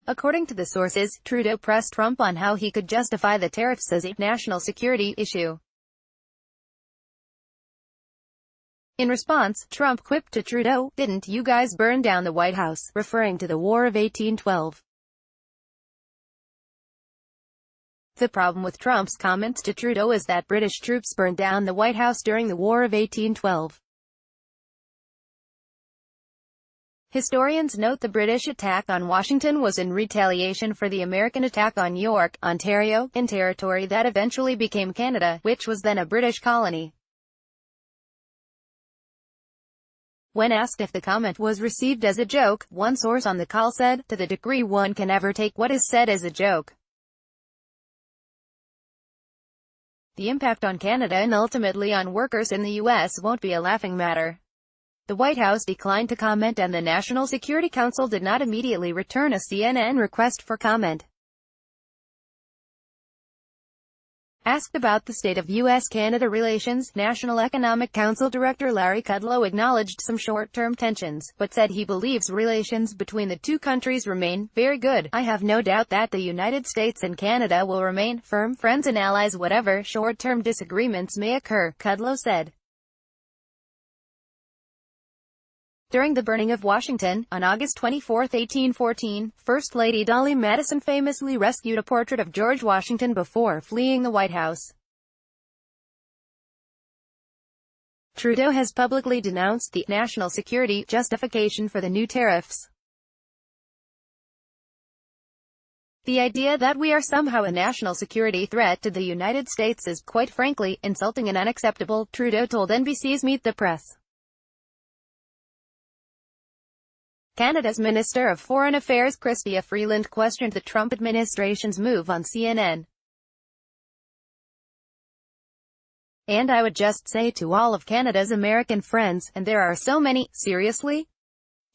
According to the sources, Trudeau pressed Trump on how he could justify the tariffs as a national security issue. In response, Trump quipped to Trudeau, "Didn't you guys burn down the White House?" referring to the War of 1812. The problem with Trump's comments to Trudeau is that British troops burned down the White House during the War of 1812. Historians note the British attack on Washington was in retaliation for the American attack on York, Ontario, in territory that eventually became Canada, which was then a British colony. When asked if the comment was received as a joke, one source on the call said, "To the degree one can ever take what is said as a joke. The impact on Canada and ultimately on workers in the U.S. won't be a laughing matter." The White House declined to comment and the National Security Council did not immediately return a CNN request for comment. Asked about the state of U.S.-Canada relations, National Economic Council Director Larry Kudlow acknowledged some short-term tensions, but said he believes relations between the two countries remain very good. "I have no doubt that the United States and Canada will remain firm friends and allies whatever short-term disagreements may occur," Kudlow said. During the burning of Washington, on August 24, 1814, First Lady Dolly Madison famously rescued a portrait of George Washington before fleeing the White House. Trudeau has publicly denounced the national security justification for the new tariffs. "The idea that we are somehow a national security threat to the United States is, quite frankly, insulting and unacceptable," Trudeau told NBC's Meet the Press. Canada's Minister of Foreign Affairs Chrystia Freeland questioned the Trump administration's move on CNN. "And I would just say to all of Canada's American friends, and there are so many, seriously?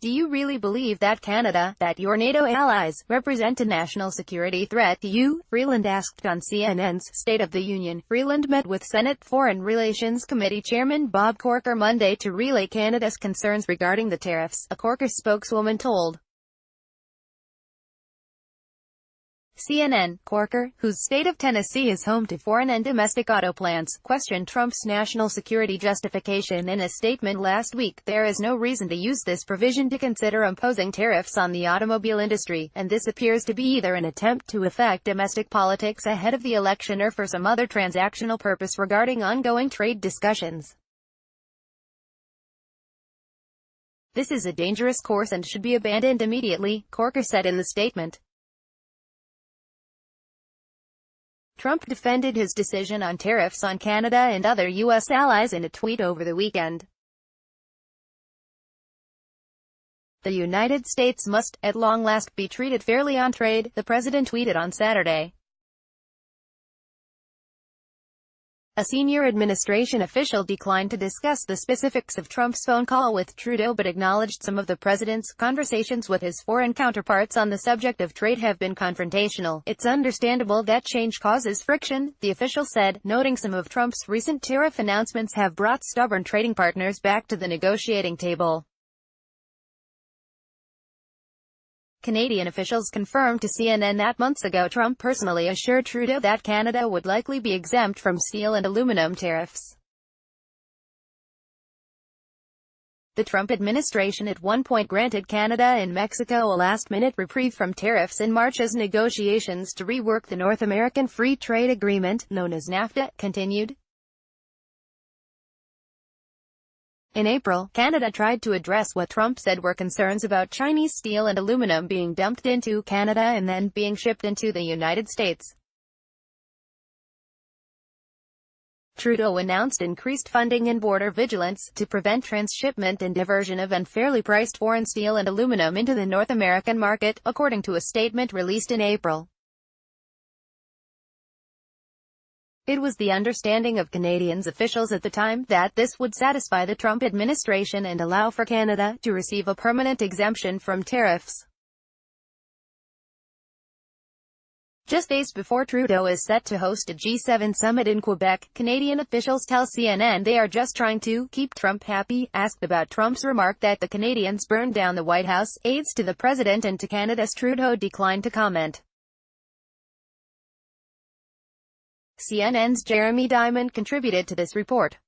Do you really believe that Canada, that your NATO allies, represent a national security threat to you?" Freeland asked on CNN's State of the Union. Freeland met with Senate Foreign Relations Committee Chairman Bob Corker Monday to relay Canada's concerns regarding the tariffs, a Corker spokeswoman told CNN. Corker, whose state of Tennessee is home to foreign and domestic auto plants, questioned Trump's national security justification in a statement last week. "There is no reason to use this provision to consider imposing tariffs on the automobile industry, and this appears to be either an attempt to affect domestic politics ahead of the election or for some other transactional purpose regarding ongoing trade discussions. This is a dangerous course and should be abandoned immediately," Corker said in the statement. Trump defended his decision on tariffs on Canada and other U.S. allies in a tweet over the weekend. "The United States must, at long last, be treated fairly on trade," the president tweeted on Saturday. A senior administration official declined to discuss the specifics of Trump's phone call with Trudeau but acknowledged some of the president's conversations with his foreign counterparts on the subject of trade have been confrontational. "It's understandable that change causes friction," the official said, noting some of Trump's recent tariff announcements have brought stubborn trading partners back to the negotiating table. Canadian officials confirmed to CNN that months ago Trump personally assured Trudeau that Canada would likely be exempt from steel and aluminum tariffs. The Trump administration at one point granted Canada and Mexico a last-minute reprieve from tariffs in March as negotiations to rework the North American Free Trade Agreement, known as NAFTA, continued. In April, Canada tried to address what Trump said were concerns about Chinese steel and aluminum being dumped into Canada and then being shipped into the United States. Trudeau announced increased funding and border vigilance to prevent transshipment and diversion of unfairly priced foreign steel and aluminum into the North American market, according to a statement released in April. It was the understanding of Canadian officials at the time that this would satisfy the Trump administration and allow for Canada to receive a permanent exemption from tariffs. Just days before Trudeau is set to host a G7 summit in Quebec, Canadian officials tell CNN they are just trying to keep Trump happy. Asked about Trump's remark that the Canadians burned down the White House, aides to the president and to Canada's Trudeau declined to comment. CNN's Jeremy Diamond contributed to this report.